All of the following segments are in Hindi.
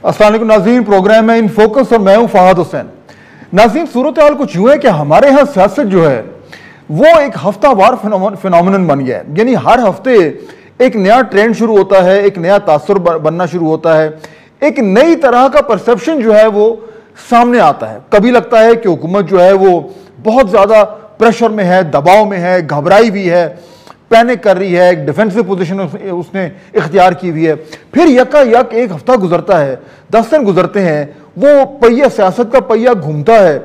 अस्सलाम वालेकुम नाज़रीन, प्रोग्राम है इन फोकस और मैं हूं फहद हुसैन। नाज़रीन, सूरत हाल कुछ यूं है कि हमारे यहाँ सियासत जो है वो एक हफ्तावार फिनोमिनन बन गया है। यानी हर हफ्ते एक नया ट्रेंड शुरू होता है, एक नया तासुर बनना शुरू होता है, एक नई तरह का परसेप्शन जो है वो सामने आता है। कभी लगता है कि हुकूमत जो है वो बहुत ज़्यादा प्रेशर में है, दबाव में है, घबराई हुई है, पैनिक कर रही है, एक डिफेंसिव पोजीशन उसने इख्तियार की हुई है। फिर यकायक एक हफ्ता गुजरता है, 10 दिन गुजरते हैं, वो पहिया सियासत का पहिया घूमता है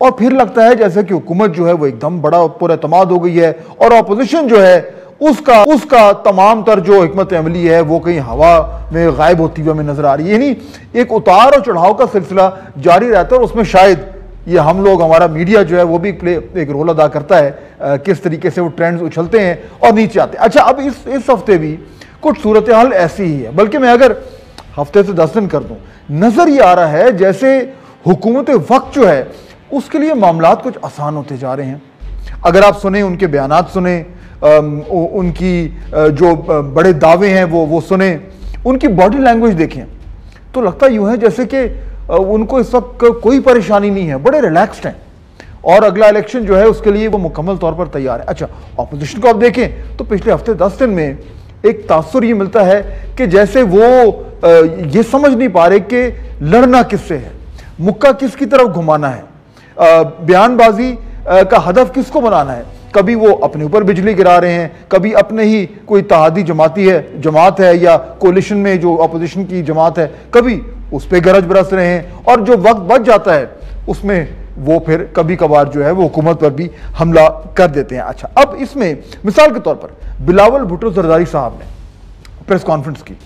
और फिर लगता है जैसे कि हुकूमत जो है वो एकदम बड़ा पुरएतमाद हो गई है और अपोजिशन जो है उसका तमाम तर जो हिकमत अमली है वो कहीं हवा में गायब होती हुई हमें नजर आ रही है। यानी एक उतार और चढ़ाव का सिलसिला जारी रहता है और उसमें शायद ये हम लोग, हमारा मीडिया जो है वो भी एक रोल अदा करता है, किस तरीके से वो ट्रेंड्स उछलते हैं और नीचे आते हैं। अच्छा, अब इस हफ्ते भी कुछ सूरत हाल ऐसी ही है, बल्कि मैं अगर हफ्ते से 10 दिन कर दूं, नजर ये आ रहा है जैसे हुकूमत वक्त जो है उसके लिए मामलात कुछ आसान होते जा रहे हैं। अगर आप सुने, उनके बयानात सुने, उनकी जो बड़े दावे हैं वो सुने, उनकी बॉडी लैंग्वेज देखें तो लगता यूं है जैसे कि उनको इस वक्त कोई परेशानी नहीं है, बड़े रिलैक्स्ड हैं और अगला इलेक्शन जो है उसके लिए वो मुकम्मल तौर पर तैयार है। अच्छा, ऑपोजिशन को आप देखें तो पिछले हफ्ते 10 दिन में एक तासुर ये मिलता है कि जैसे वो ये समझ नहीं पा रहे कि लड़ना किससे है, मुक्का किसकी तरफ घुमाना है, बयानबाजी का हदफ किसको बनाना है। कभी वो अपने ऊपर बिजली गिरा रहे हैं, कभी अपने ही कोई तहादी जमात है या कोलिशन में जो अपोजिशन की जमात है, कभी उस पर गरज बरस रहे हैं और जो वक्त बच जाता है उसमें वो फिर कभी कभार जो है वो हुकूमत पर भी हमला कर देते हैं। अच्छा, अब इसमें मिसाल के तौर पर बिलावल भुट्टो जरदारी साहब ने प्रेस कॉन्फ्रेंस की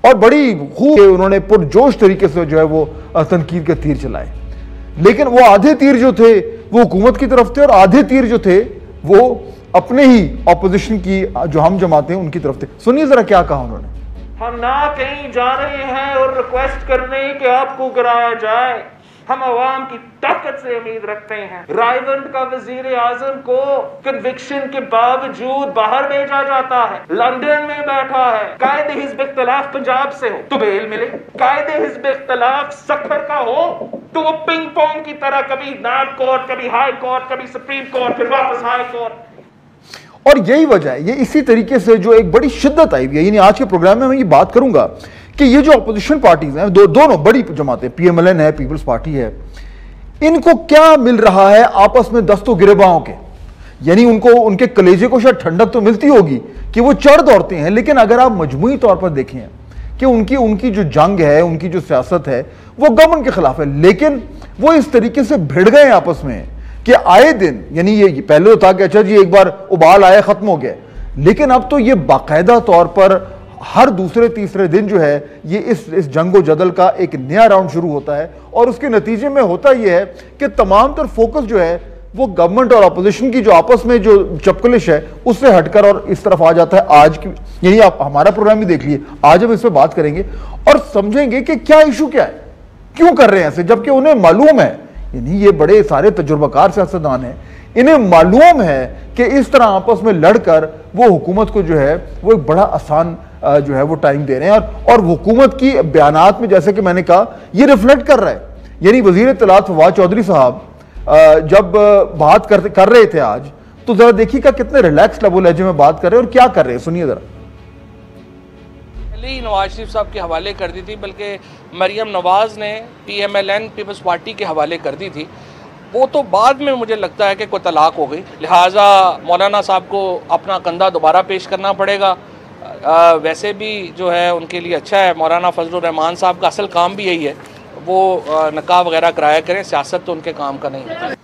और बड़ी खूब उन्होंने पुरजोश तरीके से जो है वो तनकीद के तीर चलाए, लेकिन वो आधे तीर जो थे वो हुकूमत की तरफ थे और आधे तीर जो थे वो अपने ही ऑपोजिशन की जो हम जमाते हैं उनकी तरफ थे। सुनिए जरा क्या कहा उन्होंने। हम ना कहीं जा रहे हैं और रिक्वेस्ट करने कि आपको गिराया जाए, हम अवाम की ताकत से उम्मीद रखते हैं। रायवंड का वजीर आजम को कन्विक्शन के बावजूद बाहर भेजा जाता है, लंदन में बैठा है। कायदे हिज़्ब इख्तिलाफ पंजाब से हो तो बेल मिले, कायदे हिज़्ब इख्तिलाफ सखर का हो तो वो पिंग पोंग की तरह कभी नाब कोर्ट, कभी हाई कोर्ट, कभी सुप्रीम कोर्ट, फिर वापस हाई कोर्ट। और यही वजह है, ये इसी तरीके से जो एक बड़ी शिद्दत आई हुई है। यानी आज के प्रोग्राम में मैं ये बात करूंगा कि ये जो अपोजिशन पार्टीज हैं, दोनों बड़ी जमातें, PMLN है, पीपल्स पार्टी है, इनको क्या मिल रहा है आपस में दस्तों गिरबाओं के। यानी उनको, उनके कलेजे को शायद ठंडक तो मिलती होगी कि वो चढ़ दौड़ते हैं, लेकिन अगर आप मजमूई तौर पर देखें कि उनकी जो जंग है, उनकी जो सियासत है वो गवर्नमेंट के खिलाफ है, लेकिन वो इस तरीके से भिड़ गए आपस में कि आए दिन, यानी ये पहले तो था कि अच्छा जी एक बार उबाल आया खत्म हो गया, लेकिन अब तो ये बाकायदा तौर पर हर दूसरे तीसरे दिन जो है ये इस जंगो जदल का एक नया राउंड शुरू होता है और उसके नतीजे में होता यह है कि तमाम तर फोकस जो है वो गवर्नमेंट और अपोजिशन की जो आपस में जो चपकलिश है उससे हटकर और इस तरफ आ जाता है। आज की, यानी आप हमारा प्रोग्राम भी देख लिए, आज हम इस पर बात करेंगे और समझेंगे कि क्या इशू क्या है, क्यों कर रहे हैं ऐसे, जबकि उन्हें मालूम है, यानी ये बड़े सारे तजुर्बाकार सियासतदान हैं, इन्हें मालूम है कि इस तरह आपस में लड़कर वो हुकूमत को जो है वो एक बड़ा आसान जो है वो टाइम दे रहे हैं और हुकूमत की बयानात में, जैसे कि मैंने कहा, ये रिफ्लेक्ट कर रहा है। यानी वजीर इत्तलात फवाद चौधरी साहब जब बात कर रहे थे आज, तो जरा देखिएगा कितने रिलैक्स लबो लहजे में बात कर रहे हैं और क्या कर रहे हैं, सुनिए जरा। पहले ही नवाज शरीफ साहब के हवाले कर दी थी, बल्कि मरियम नवाज ने PMLN पीपल्स पार्टी के हवाले कर दी थी, वो तो बाद में मुझे लगता है कि कोई तलाक हो गई, लिहाजा मौलाना साहब को अपना कंधा दोबारा पेश करना पड़ेगा। वैसे भी जो है उनके लिए अच्छा है, मौलाना फजलुर रहमान साहब का असल काम भी यही है, वो नकाब वगैरह कराया करें, सियासत तो उनके काम का नहीं है।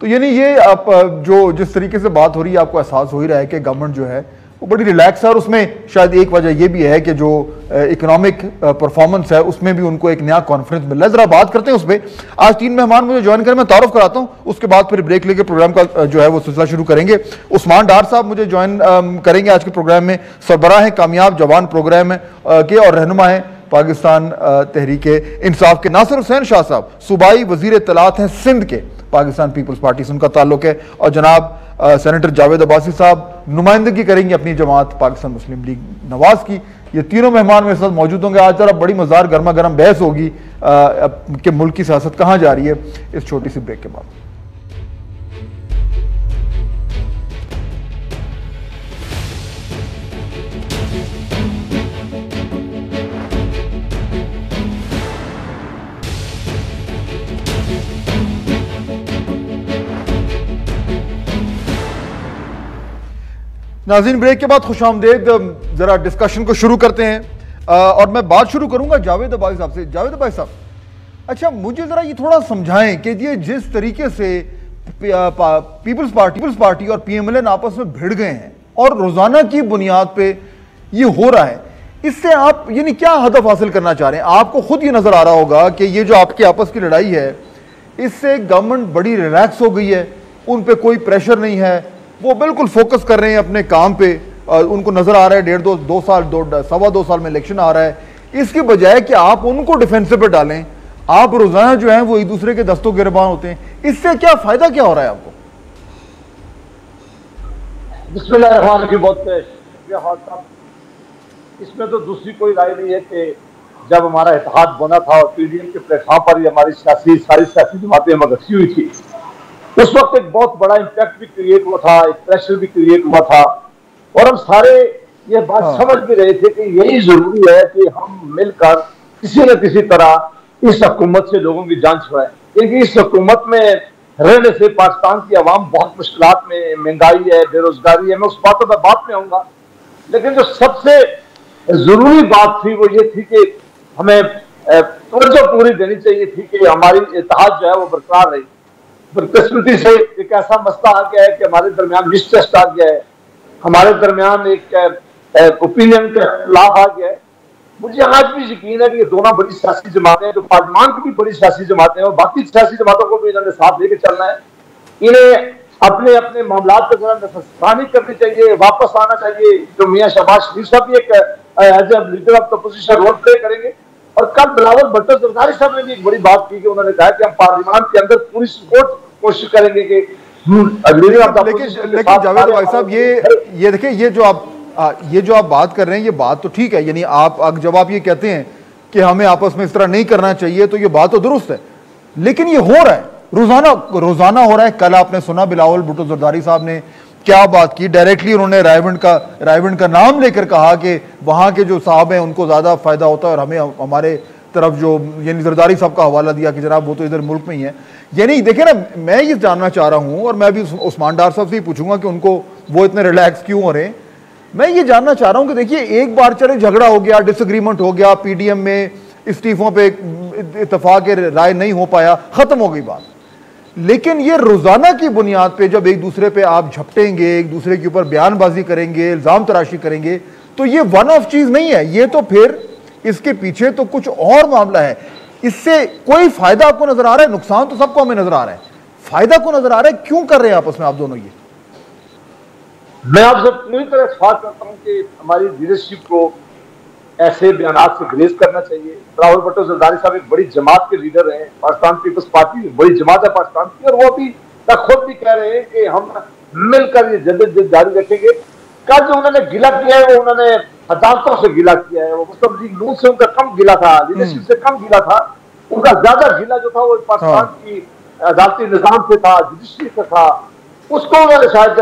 तो यानी ये आप जो जिस तरीके से बात हो रही है आपको एहसास हो ही रहा है कि गवर्नमेंट जो है वो बड़ी रिलैक्स है और उसमें शायद एक वजह ये भी है कि जो इकोनॉमिक परफॉर्मेंस है उसमें भी उनको एक नया कॉन्फ्रेंस मिल रहा है। जरा बात करते हैं उस पर। आज 3 मेहमान मुझे ज्वाइन करें, मैं तारुफ कराता हूं, उसके बाद फिर ब्रेक लेके प्रोग्राम का जो है वो सिलसिला शुरू करेंगे। उस्मान डार साहब मुझे ज्वाइन करेंगे आज के प्रोग्राम में, सरबराह हैं कामयाब जवान प्रोग्राम के और रहनुमा है पाकिस्तान तहरीक इंसाफ के। नासिर हुसैन शाह साहब सूबाई वजीर इत्तलात हैं सिंध के, पाकिस्तान पीपल्स पार्टी से उनका ताल्लुक है। और जनाब सेनेटर जावेद अब्बासी साहब नुमाइंदगी करेंगे अपनी जमात पाकिस्तान मुस्लिम लीग नवाज की, ये तीनों मेहमान मेरे साथ मौजूद होंगे। आज जरा बड़ी मज़ेदार गर्मा गर्म बहस होगी कि मुल्क की सियासत कहाँ जा रही है, इस छोटी सी ब्रेक के बाद। नाज़रीन, ब्रेक के बाद खुशामदेद। जरा डिस्कशन को शुरू करते हैं और मैं बात शुरू करूंगा जावेद अब्बासी साहब से। जावेद अब्बासी साहब, अच्छा मुझे जरा ये थोड़ा समझाएं कि ये जिस तरीके से पीपल्स पार्टी और पीएमएलएन आपस में भिड़ गए हैं और रोजाना की बुनियाद पे ये हो रहा है, इससे आप यानी क्या हदफ हासिल करना चाह रहे हैं? आपको खुद ये नजर आ रहा होगा कि ये जो आपकी आपस की लड़ाई है, इससे गवर्नमेंट बड़ी रिलैक्स हो गई है, उन पे कोई प्रेशर नहीं है, वो बिल्कुल फोकस कर रहे हैं अपने काम पे। उनको नजर आ रहा है 2.5 साल में इलेक्शन आ रहा है, इसके बजाय कि आप उनको डिफेंसिव पे डालें, आप रोजाना जो है वो एक दूसरे के दस्तों गिरबान होते हैं। इससे क्या फायदा क्या हो रहा है आपको? बिस्मिल्लाहिर्रहमानिर्रहीम। बहुत शुक्रिया साहब। इसमें तो दूसरी कोई राय नहीं है कि जब हमारा इत्तेहाद बना था और पीडीएम के प्लेटफॉर्म पर ही हमारी सारी सियासी जमातें मगसी हुई थी, उस वक्त एक बहुत बड़ा इम्पैक्ट भी क्रिएट हुआ था, एक प्रेशर भी क्रिएट हुआ था और हम सारे ये बात समझ भी रहे थे कि यही जरूरी है कि हम मिलकर किसी न किसी तरह इस हुकूमत से लोगों की जान छुड़ाएं, क्योंकि इस हुकूमत में रहने से पाकिस्तान की आवाम बहुत मुश्किलात में, महंगाई है, बेरोजगारी है, मैं उस बातों पर बात में आऊंगा। लेकिन जो सबसे जरूरी बात थी वो ये थी कि हमें तवज्जो पूरी देनी चाहिए थी कि हमारी इत्तेहाद जो है वो बरकरार रही। बदकिस्मती से एक ऐसा मसला आ गया है कि हमारे दरमियान मिसट्रस्ट आ गया है, हमारे दरमियान एक ओपिनियन का इख्तिलाफ आ गया है। मुझे आज भी यकीन है कि ये दोनों बड़ी सियासी जमातें, जो पार्लियामान की भी बड़ी सियासी जमातें हैं और बाकी सियासी जमातों को भी इन्होंने साथ लेके चलना है। इन्हें अपने अपने मामला पर जरा नजरसानी करनी चाहिए, वापस आना चाहिए। जो मियाँ शहबाज शरीफ साहब भी एक as a leader of the opposition role play करेंगे। और कल बिलावल भुट्टो जरदारी साहब ने भी एक बड़ी बात की कि उन्होंने कहा कि हम पार्लियामान के अंदर पूरी सपोर्ट कोशिश करेंगे कि लेकिन जावेद भाई साहब, ये देखिए, ये जो आप बात कर रहे हैं, ये बात तो ठीक है। यानी आप जब आप ये कहते हैं कि हमें आपस में इस तरह नहीं करना चाहिए, तो ये बात तो दुरुस्त है, लेकिन ये हो रहा है, रोजाना हो रहा है। कल आपने सुना बिलावल भुट्टो जरदारी साहब ने क्या बात की, डायरेक्टली उन्होंने रायवंड का नाम लेकर कहा कि वहां के जो साहब हैं उनको ज्यादा फायदा होता है और हमें हमारे तरफ जो यानी जरदारी साहब का हवाला दिया कि जनाब वो तो इधर मुल्क में ही है। यानी देखिए ना, मैं ये जानना चाह रहा हूं और मैं भी उस्मान डार साहब से ही पूछूंगा कि उनको वो इतने रिलैक्स क्यों हो रहे हैं। मैं ये जानना चाह रहा हूं कि देखिए, एक बार चले झगड़ा हो गया, डिसएग्रीमेंट हो गया, पीडीएम में इस्तीफों पे इत्तेफाक राय नहीं हो पाया, खत्म हो गई बात। लेकिन ये रोजाना की बुनियाद पे जब एक दूसरे पे आप झपटेंगे, एक दूसरे के ऊपर बयानबाजी करेंगे, इल्जाम तराशी करेंगे, तो ये वन ऑफ चीज नहीं है, ये तो फिर इसके पीछे तो कुछ और मामला है। इससे कोई फायदा आपको नजर आ रहा है? नुकसान तो सबको हमें नजर आ रहा है, फायदा को नजर आ रहा है? क्यों कर रहे हैं आपस में आप दोनों ये? मैं आपसे पूरी तरह इत्तेफाक करता हूं कि हमारी लीडरशिप को ऐसे बयानात से ग्रेज करना चाहिए। बिलावल भुट्टो जरदारी साहब एक बड़ी जमात के लीडर हैं, पाकिस्तान पीपल्स पार्टी बड़ी जमात है पाकिस्तान की, और वो भी खुद भी कह रहे हैं कि हम मिलकर ये जद्दोजहद जारी रखेंगे। कल जो उन्होंने गिला किया है वो उन्होंने अदालतों से गिला किया है, वो मुस्लिम लीग नून से उनका कम गिला था, लीडरशिप से कम गिला था। उनका ज्यादा गिला जो था वो पाकिस्तान की अदालती निजाम से था, जुडिशरी से था। उसको उन्होंने शायद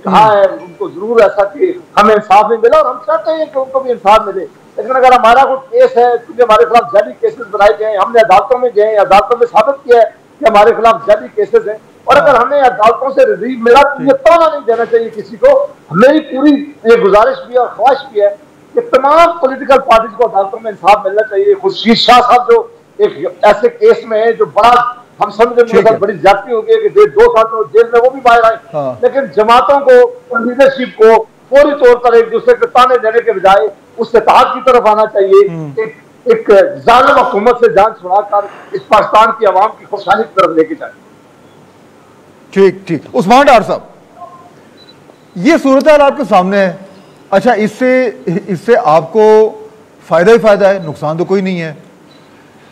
कहा है उनको जरूर ऐसा कि हमें इंसाफ नहीं मिला, और हम चाहते हैं कि उनको भी इंसाफ मिले। लेकिन अगर हमारा कोई केस है, क्योंकि हमारे खिलाफ जाली केसेस बनाए गए, हमने अदालतों में गए, अदालतों में साबित किया है कि हमारे खिलाफ जाली केसेस हैं, और अगर हमें अदालतों से रिलीफ मिला तो ये ताना नहीं देना चाहिए किसी को। मेरी पूरी ये गुजारिश भी और ख्वाहिश भी है कि तमाम पॉलिटिकल पार्टीज को अदालतों में इंसाफ मिलना चाहिए। खुर्शीद शाह साहब जो एक ऐसे केस में है जो बड़ा हम समझे बड़ी ज्यादती हो गई कि 2 साल तो जेल में, वो भी बाहर आए। लेकिन जमातों को, लीडरशिप को फौरी तौर पर एक दूसरे के ताने देने के बजाय उस इत्तेहाद की तरफ आना चाहिए, एक जालिम हुकूमत से जान छुड़ाकर इस पाकिस्तान की आवाम की खुशहाली की तरफ लेके जाए। ठीक। उस्मान डार साहब, ये सूरत हाल आपके सामने है। अच्छा, इससे आपको फायदा ही फायदा है, नुकसान तो कोई नहीं है।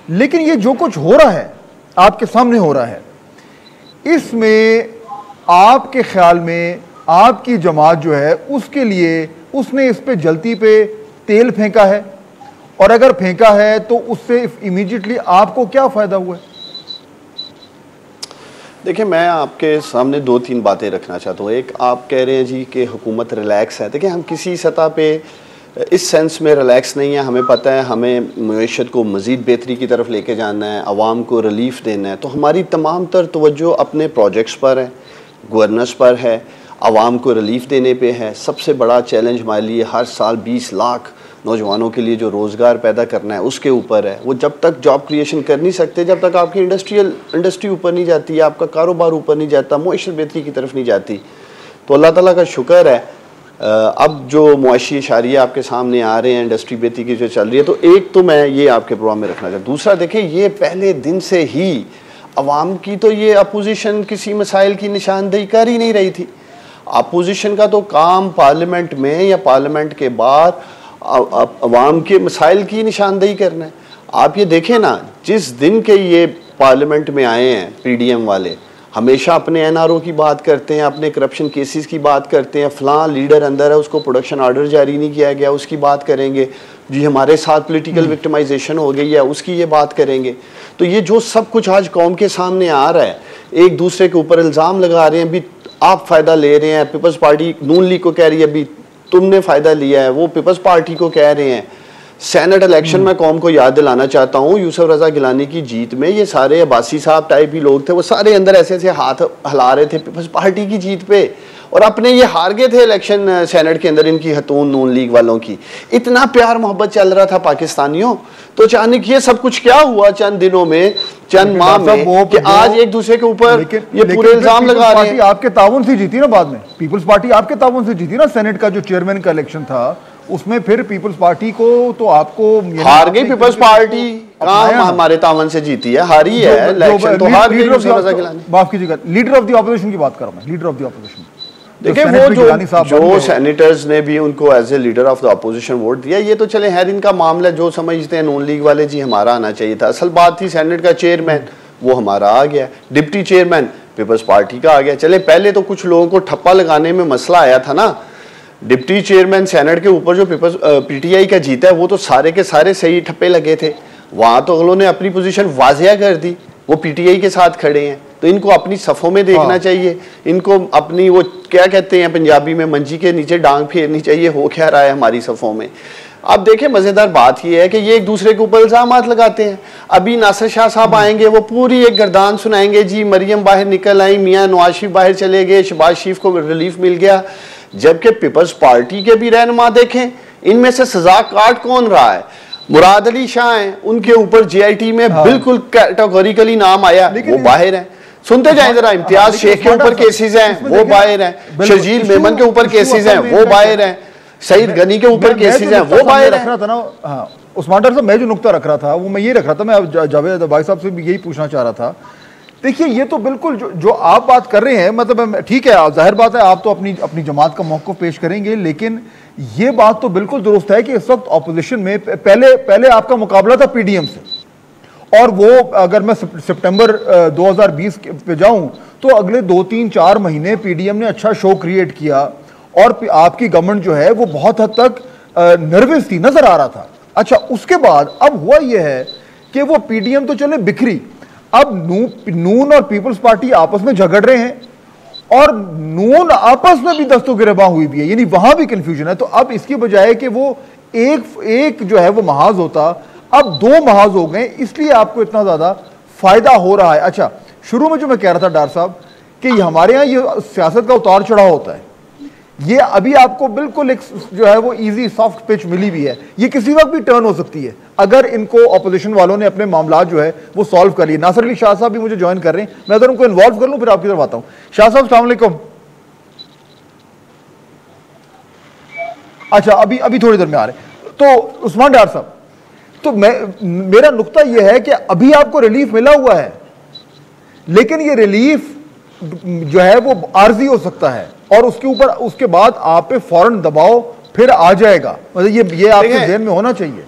लेकिन ये जो कुछ हो रहा है, आपके सामने हो रहा है, इसमें आपके ख्याल में आपकी जमात जो है उसके लिए उसने इस पे जल्दी पे तेल फेंका है, और अगर फेंका है तो उससे इमीडिएटली आपको क्या फायदा हुआ है? देखिए, मैं आपके सामने 2-3 बातें रखना चाहता हूँ। एक, आप कह रहे हैं जी कि हुकूमत रिलैक्स है। देखिए, हम किसी सतह पे इस सेंस में रिलैक्स नहीं है। हमें पता है हमें मईशत को मज़ीद बेहतरी की तरफ लेके जाना है, आवाम को रिलीफ देना है, तो हमारी तमाम तर तवज्जो अपने प्रोजेक्ट्स पर है, गवर्नेंस पर है, आवाम को रिलीफ देने पे है। सबसे बड़ा चैलेंज हमारे लिए हर साल 20 लाख नौजवानों के लिए जो रोज़गार पैदा करना है उसके ऊपर है। वो जब तक जॉब क्रिएशन कर नहीं सकते, जब तक आपकी इंडस्ट्री ऊपर नहीं जाती, आपका कारोबार ऊपर नहीं जाता, मुआशरत बेहतरी की तरफ नहीं जाती। तो अल्लाह ताला का शुक्र है अब जो मुआशी इशारे आपके सामने आ रहे हैं, इंडस्ट्री बेहतरी की जो चल रही है, तो एक तो मैं ये आपके प्रोग्राम में रखना चाहता हूँ। दूसरा, देखिए, ये पहले दिन से ही अवाम की तो ये अपोजिशन किसी मसाइल की निशानदेही कर ही नहीं रही थी। अपोजिशन का तो काम पार्लियामेंट में या पार्लियामेंट के बाद अवाम के मसाइल की निशानदेही करना है। आप ये देखें ना, जिस दिन के ये पार्लियामेंट में आए हैं पीडीएम वाले, हमेशा अपने एनआरओ की बात करते हैं, अपने करप्शन केसेस की बात करते हैं, फलां लीडर अंदर है उसको प्रोडक्शन ऑर्डर जारी नहीं किया गया उसकी बात करेंगे जी, हमारे साथ पॉलिटिकल विक्टिमाइजेशन हो गई है उसकी ये बात करेंगे। तो ये जो सब कुछ आज कौम के सामने आ रहा है, एक दूसरे के ऊपर इल्ज़ाम लगा रहे हैं, भी आप फ़ायदा ले रहे हैं, पीपल्स पार्टी नून लीग को कह रही है भी तुमने फ़ायदा लिया है, वो पीपल्स पार्टी को कह रहे हैं। सेनेट इलेक्शन में कौम को याद दिलाना चाहता हूँ, यूसुफ रजा गिलानी की जीत में ये सारे अब्बासी साहब टाइप ही लोग थे, वो सारे अंदर ऐसे ऐसे हाथ हिला रहे थे पीपल्स पार्टी की जीत पे, और अपने ये हार गए थे इलेक्शन सेनेट के अंदर इनकी हतून नून लीग वालों की। इतना प्यार मोहब्बत चल रहा था पाकिस्तानियों, तो अचानक ये सब कुछ क्या हुआ चंद दिनों में, चंद माह में, कि आज एक दूसरे के ऊपर ये पूरे इल्जाम लगा रहे हैं। आपके ताउन से जीती ना, बाद में पीपल्स पार्टी आपके ताउन से जीती ना, सेनेट का जो चेयरमैन का इलेक्शन था उसमें फिर पीपल्स पार्टी को तो आपको हार गई। पीपल्स पार्टी कहाँ हमारे तावन से जीती है, हारी है इलेक्शन, तो हार गई। माफ कीजिएगा, लीडर ऑफ द ऑपोजिशन की बात कर रहा हूं मैं, लीडर ऑफ द ऑपोजिशन। देखिए, वो जो सेनेटर्स ने भी उनको as a leader of the opposition vote दिया, ये तो चले है इनका मामला, जो समझते हैं नून लीग वाले जी हमारा आना चाहिए था। असल बात थी सेनेट का चेयरमैन वो हमारा आ गया, डिप्टी चेयरमैन पीपल्स पार्टी का आ गया। चले पहले तो कुछ लोगों को ठप्पा लगाने में मसला आया था ना, डिप्टी चेयरमैन सेनेट के ऊपर जो पीपल्स पीटीआई का जीता है वो तो सारे के सारे सही ठप्पे लगे थे, वहां तो अगलों ने अपनी पोजीशन वाजिया कर दी, वो पीटीआई के साथ खड़े हैं। तो इनको अपनी सफ़ों में देखना चाहिए, इनको अपनी वो क्या कहते हैं पंजाबी में मंजी के नीचे डांग फेरनी चाहिए, हो क्या रहा है हमारी सफ़ों में। अब देखिए, मज़ेदार बात यह है कि ये एक दूसरे के ऊपर इल्ज़ामात लगाते हैं। अभी नासिर शाह साहब आएंगे, वो पूरी एक गर्दान सुनाएंगे जी, मरियम बाहर निकल आई, मियाँ नवाज शरीफ बाहर चले गए, शहबाज शरीफ को रिलीफ मिल गया। जबकि पीपल्स पार्टी के भी रहनुमा देखें, इनमें से सजा काट कौन रहा है? मुराद अली शाह हैं, उनके ऊपर जेआईटी में बिल्कुल कैटेगोरिकली नाम आया, वो बाहर हैं। सुनते जाएं जरा, इम्तियाज शेख के ऊपर केसेस हैं, वो बाहर हैं, शर्जील मेमन के ऊपर केसेस हैं, वो बाहर हैं, सईद गनी के ऊपर केसेस हैं, वो बाहर हैं। उस्मान डार साहब, मैं जो नुक्ता रख रहा था वो मैं ये रख रहा था, मैं जावेद भाई साहब से भी यही पूछना चाह रहा था। देखिए, ये तो बिल्कुल जो आप बात कर रहे हैं, मतलब ठीक है, जाहिर बात है आप तो अपनी जमात का मौक़िफ़ पेश करेंगे, लेकिन ये बात तो बिल्कुल दुरुस्त है कि इस वक्त अपोजिशन में पहले आपका मुकाबला था पीडीएम से, और वो अगर मैं सितंबर 2020 पे जाऊं तो अगले 2-3-4 महीने पीडीएम ने अच्छा शो क्रिएट किया, और आपकी गवर्नमेंट जो है वो बहुत हद तक नर्वस थी, नजर आ रहा था। अच्छा, उसके बाद अब हुआ यह है कि वो पीडीएम तो चले बिखरी, अब नून और पीपल्स पार्टी आपस में झगड़ रहे हैं, और नून आपस में भी दस्तगिरबा हुई भी है, यानी वहां भी कंफ्यूजन है। तो अब इसकी बजाय कि वो एक जो है वो महाज होता, अब 2 महाज हो गए, इसलिए आपको इतना ज्यादा फायदा हो रहा है। अच्छा, शुरू में जो मैं कह रहा था डार साहब कि हमारे यहाँ ये सियासत का उतार चढ़ाव होता है, ये अभी आपको बिल्कुल एक जो है वो इजी सॉफ्ट पिच मिली भी है, ये किसी वक्त भी टर्न हो सकती है अगर इनको अपोजिशन वालों ने अपने मामला जो है वो सॉल्व कर लिए। नासिर अली शाह साहब भी मुझे ज्वाइन कर रहे हैं, मैं अगर उनको इन्वॉल्व कर लूं फिर आपकी तरफ आता हूं। शाह साहब अस्सलाम वालेकुम। अच्छा, अभी थोड़ी देर में आ रहे। तो उस्मान डार साहब, तो मेरा नुक्ता यह है कि अभी आपको रिलीफ मिला हुआ है, लेकिन ये रिलीफ जो है वो आर्जी हो सकता है, और उसके बाद आप पे फौरन दबाव फिर आ जाएगा, मतलब ये आपके ज़हन में होना चाहिए।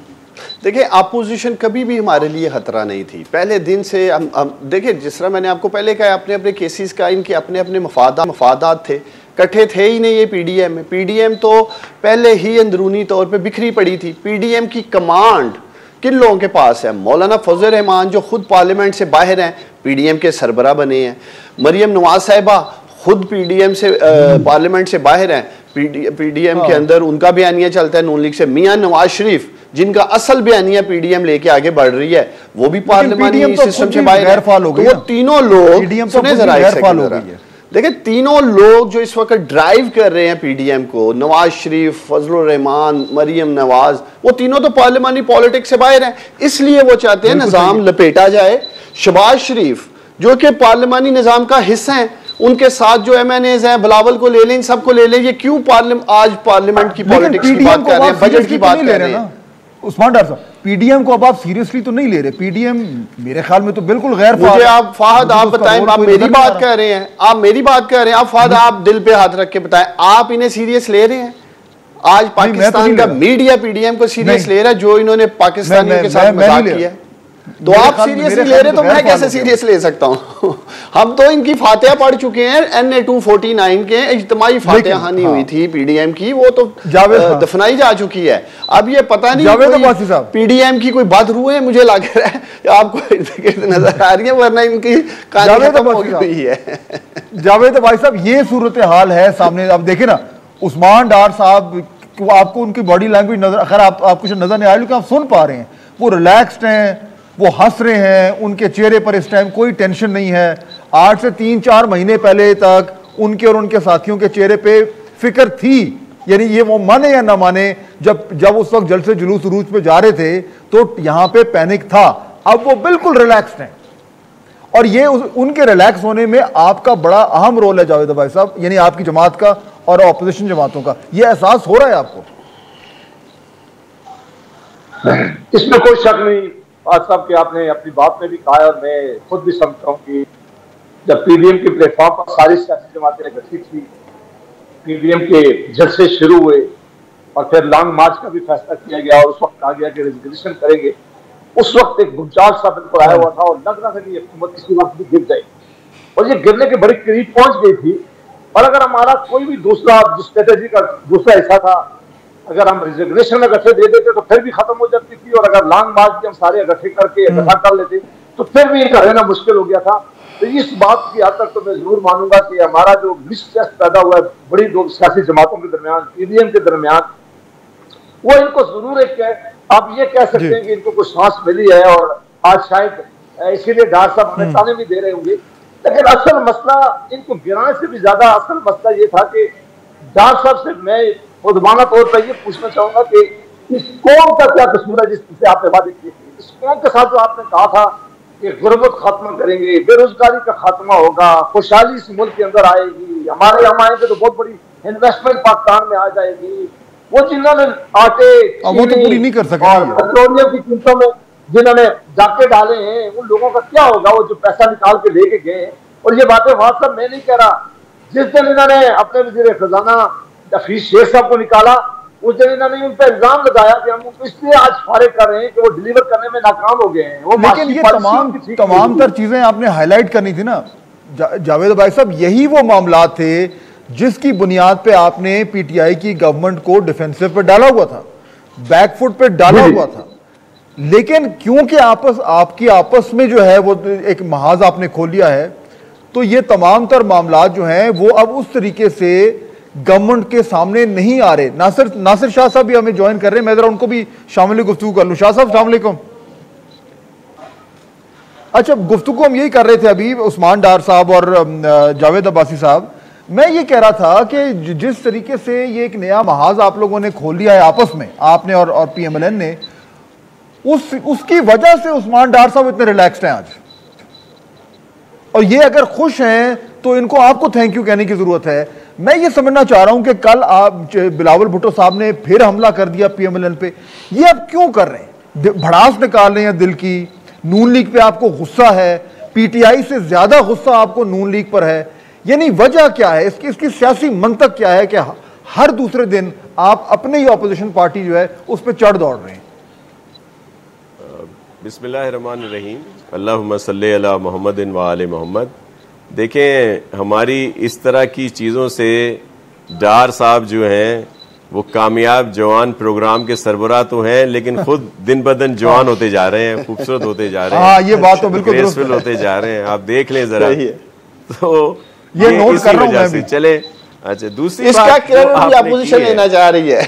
देखिए अपोजिशन कभी भी हमारे लिए खतरा नहीं थी, पहले दिन से हम देखिए जिस तरह मैंने आपको पहले कहा, अपने अपने केसेस का इनके अपने अपने मफादात थे, इकट्ठे थे ही नहीं ये पीडीएम में। पीडीएम तो पहले ही अंदरूनी तौर पे बिखरी पड़ी थी। पीडीएम की कमांड किन लोगों के पास है? मौलाना फजल रहमान जो खुद पार्लियामेंट से बाहर हैं, पीडीएम के सरबरा बने हैं। मरियम नवाज साहिबा खुद पीडीएम से पार्लियामेंट से बाहर हैं, पीडीएम के अंदर उनका बयानिया चलता है नून लीग से। मियां नवाज शरीफ जिनका असल बयानिया पीडीएम लेके आगे बढ़ रही है, वो भी पार्लियामानी सिस्टम से बाहर है। तो वो तीनों लोग, सुने जरा एक सेकंड, देखिए तीनों लोग जो इस वक्त ड्राइव कर रहे हैं पीडीएम को, नवाज शरीफ, फजलुर रहमान, मरियम नवाज, वो तीनों तो पार्लियामानी पॉलिटिक्स से बाहर हैं। इसलिए वो चाहते हैं निजाम लपेटा जाए। शहबाज शरीफ जो कि पार्लियामानी निजाम का हिस्सा है, उनके साथ जो एमएनएज हैं, बिलावल को ले लें, सबको ले लें। ये क्यों आज पार्लियामेंट की पॉलिटिक्स की बात कर रहे हैं, बजट की बात कर रहे हैं? उस्मान डार साहब, पीडीएम को अब आप सीरियसली तो नहीं ले रहे? पीडीएम मेरे ख्याल में तो बिल्कुल गैर। मुझे आप फहद आप बताएं, आप मेरी बात कर रहे हैं, आप मेरी बात कर रहे हैं, आप फहद आप दिल पे हाथ रख के बताएं, आप इन्हें सीरियस ले रहे हैं? आज पाकिस्तान का मीडिया पीडीएम को सीरियस ले रहा है, जो इन्होंने पाकिस्तानियों के साथ मजाक किया। तो आप सीरियसली ले रहे, तो मैं कैसे सीरियस ले सकता हूं? हम तो इनकी फातिहा पढ़ चुके हैं। NA 249 के इज्तिमाई फातिहा हानि हुई थी पीडीएम की, वो तो दफनाई जा चुकी है। अब ये पता नहीं पीडीएम की कोई बात रू है, मुझे लग रहा है आपको नजर आ रही है, वरना इनकी कहानी खत्म हो गई है। जावेद भाई साहब, ये सूरत हाल है सामने। अब देखे ना उस्मान डार साहब, आपको उनकी बॉडी लैंग्वेज नजर, अगर आपको कुछ नजर नहीं आया, लेकिन आप सुन पा रहे हैं, वो रिलैक्स्ड हैं, वो हंस रहे हैं, उनके चेहरे पर इस टाइम कोई टेंशन नहीं है। 8 से 3-4 महीने पहले तक उनके और उनके साथियों के चेहरे पे फिक्र थी, यानी ये वो माने या ना माने, जब उस वक्त जलसे जुलूस रूज पे जा रहे थे तो यहां पे पैनिक था। अब वो बिल्कुल रिलैक्स्ड हैं, और ये उनके रिलैक्स होने में आपका बड़ा अहम रोल है जावेद भाई साहब, यानी आपकी जमात का और अपोजिशन जमातों का। ये एहसास हो रहा है आपको? इसमें कोई शक नहीं आज साहब कि आपने अपनी बात में भी कहा है, और मैं खुद भी समझता हूँ कि जब पीडीएम के प्लेटफॉर्म पर सारी सियासी जमातें इकट्ठी थी, पीडीएम के जलसे शुरू हुए और फिर लॉन्ग मार्च का भी फैसला किया गया, और उस वक्त कहा गया कि रेजोल्यूशन करेंगे। उस वक्त एक भूचाल सा बिल्कुल आया हुआ था, और लग रहा था कि हुकूमत किसी वक्त भी गिर जाएगी, और ये गिरने के बड़ी करीब पहुंच गई थी। और अगर हमारा कोई भी दूसरा स्ट्रेटेजी का दूसरा हिस्सा था, अगर हम रिजर्वेशन में इकट्ठे दे देते तो फिर भी खत्म हो जाती थी, और अगर लॉन्ग मार्च भी हम सारे इकट्ठे करके इकट्ठा कर लेते तो फिर भी इनका रहना मुश्किल हो गया था। तो इस बात की हद तक तो मैं जरूर मानूंगा कि हमारा जो मिसट्रस्ट पैदा हुआ है बड़ी दो सियासी जमातों के दरमियान, पीडीएम के दरमियान, वो इनको जरूर एक आप ये कह सकते हैं कि इनको कुछ सांस मिली है, और आज शायद इसीलिए डार साहब हमें ताने भी दे रहे होंगे। लेकिन असल मसला इनको गिराने से भी ज्यादा असल मसला ये था कि डार साहब से मैं खुदबाना तौर पर ये पूछना चाहूंगा कि इस कौम का क्या कसूर है जिससे आपने वादे किए थे? इस कौम के साथ जो आपने कहा था कि गुर्बत खत्म करेंगे, बेरोजगारी का खात्मा होगा, खुशहाली इस मुल्क के अंदर आएगी, हमारे यहाँ आएंगे तो बहुत बड़ी इन्वेस्टमेंट पाकिस्तान में आ जाएगी, वो जिन्होंने आटे वो तो पूरी नहीं कर सके, और पेट्रोलियम की कीमतों में जिन्होंने जाके डाले हैं, उन लोगों का क्या होगा? वो जो पैसा निकाल के लेके गए। और ये बातें वास्तव मैं नहीं कह रहा, जिस दिन इन्होंने अपने वजीर खजाना हफीज शेख साहब को निकाला, उस दिन इन्होंने उन पर इल्जाम लगाया कि हम उनको इसलिए आज फारिग कर रहे हैं कि वो डिलीवर करने में नाकाम हो गए हैं। वो लेकिन ये तमाम तर चीजें आपने हाईलाइट करनी थी ना जावेद भाई साहब, यही वो मामला थे जिसकी बुनियाद पे आपने पीटीआई की गवर्नमेंट को डिफेंसिव पे डाला हुआ था, बैकफुट पे डाला हुआ था। लेकिन क्योंकि आपकी आपस में जो है वो एक महाज आपने खोल लिया है, तो ये तमाम तर मामला जो हैं वो अब उस तरीके से गवर्नमेंट के सामने नहीं आ रहे। नासिर शाह साहब भी हमें ज्वाइन कर रहे हैं, मैं जरा उनको भी शामिल गुफ्तगू कर लूं। शाह साहब अस्सलाम वालेकुम। अच्छा, गुफ्तगू हम यही कर रहे थे अभी उस्मान डार साहब और जावेद अब्बासी साहब। मैं ये कह रहा था कि जिस तरीके से ये एक नया महाज आप लोगों ने खोल लिया है आपस में, आपने और पीएमएलएन ने, उसकी वजह से उस्मान डार साहब इतने रिलैक्स्ड हैं आज, और ये अगर खुश हैं तो इनको आपको थैंक यू कहने की जरूरत है। मैं ये समझना चाह रहा हूं कि कल आप बिलावल भुट्टो साहब ने फिर हमला कर दिया पीएमएलएन पे, ये अब क्यों कर रहे हैं? भड़ास निकाल रहे हैं दिल की। नून लीग पे आपको गुस्सा है, पीटीआई से ज्यादा गुस्सा आपको नून लीग पर है, यानी वजह क्या है इसकी सियासी मंतक क्या है कि हर दूसरे दिन आप अपने ही ऑपोजिशन पार्टी जो है उस पर चढ़ दौड़ रहे हैं? बिस्मिल्लाहिर्रहमानिर्रहीम, अल्लाहुम्मा सल्ली अला मुहम्मदिन व आले मोहम्मद। देखें, हमारी इस तरह की चीज़ों से डार साहब जो हैं वो कामयाब जवान प्रोग्राम के सरबराह तो हैं, लेकिन खुद दिन ब दिन जवान होते जा रहे हैं, खूबसूरत होते जा रहे हैं। हाँ, ये बात तो बिल्कुल ग्रेसफुल होते जा रहे हैं, आप देख लें जरा। तो ये नोट कर रहा हूं मैं भी। चले, अच्छा, दूसरी इसका क्रेडिट भी अपोजिशन लेना चाह रही है।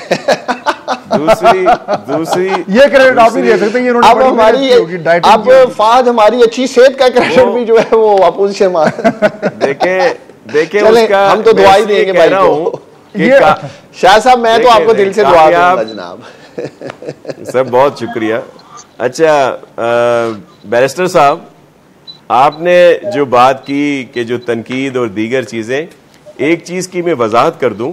दूसरी ये क्रेडिट आप ही दे सकते हैं। अब हमारी अब फाद हमारी अच्छी सेहत का क्रेडिट भी जो है वो अपोजिशन देखें उसका हम तो दुआई देंगे भाई को। शाह साहब, मैं तो आपको दिल से दुआ दूंगा जनाब। सब बहुत शुक्रिया। अच्छा, बैरिस्टर साहब, आपने जो बात की कि जो तनकीद और दीगर चीज़ें, एक चीज़ की मैं वजाहत कर दूं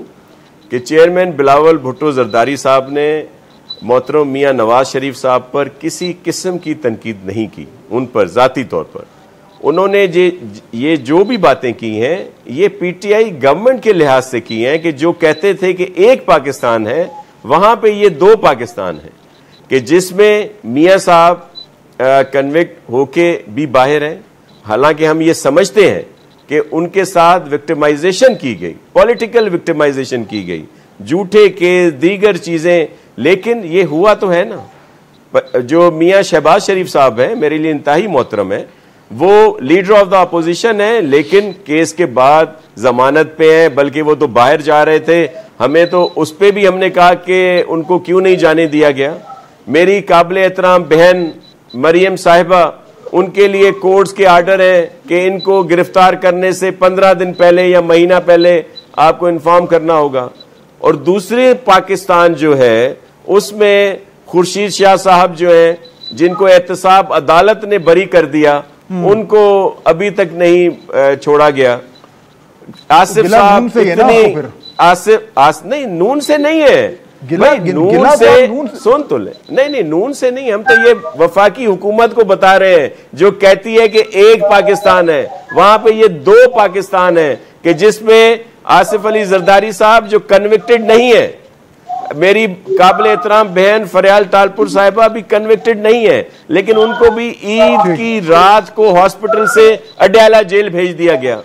कि चेयरमैन बिलावल भुट्टो जरदारी साहब ने मोहतरम मियाँ नवाज शरीफ साहब पर किसी किस्म की तनकीद नहीं की। उन पर ज़ाती तौर पर उन्होंने ये जो भी बातें की हैं, ये पीटीआई गवर्नमेंट के लिहाज से की हैं कि जो कहते थे कि एक पाकिस्तान है, वहाँ पे ये दो पाकिस्तान है, कि जिसमें मियाँ साहब कन्विक्ट होके भी बाहर हैं। हालांकि हम ये समझते हैं कि उनके साथ विक्टिमाइजेशन की गई, पॉलिटिकल विक्टिमाइजेशन की गई, झूठे केस, दीगर चीज़ें, लेकिन ये हुआ तो है ना। जो मियाँ शहबाज शरीफ साहब हैं, मेरे लिए इंतहाई मोहतरम है, वो लीडर ऑफ द अपोजिशन है, लेकिन केस के बाद जमानत पे हैं, बल्कि वो तो बाहर जा रहे थे। हमें तो उस पर भी हमने कहा कि उनको क्यों नहीं जाने दिया गया। मेरी काबिल एहतराम बहन मरियम साहिबा, उनके लिए कोर्ट्स के आर्डर है कि इनको गिरफ्तार करने से 15 दिन पहले या महीना पहले आपको इन्फॉर्म करना होगा। और दूसरे पाकिस्तान जो है उसमें खुर्शीद शाह साहब जो हैं, जिनको एहतसाब अदालत ने बरी कर दिया, उनको अभी तक नहीं छोड़ा गया। आसिफ साहब नहीं, नून से नहीं है भाई, नून से सुन तो ले, नहीं, नून से नहीं, हम तो ये वफाकी हुकूमत को बता रहे हैं जो कहती है कि एक पाकिस्तान है। वहां पे ये दो पाकिस्तान है, कि जिसमें आसिफ अली जरदारी साहब जो कन्विक्टेड नहीं है, मेरी काबिल एहतराम बहन फरियाल तालपुर साहिबा भी कन्विक्टेड नहीं है, लेकिन उनको भी ईद की रात को हॉस्पिटल से अडयाला जेल भेज दिया गया।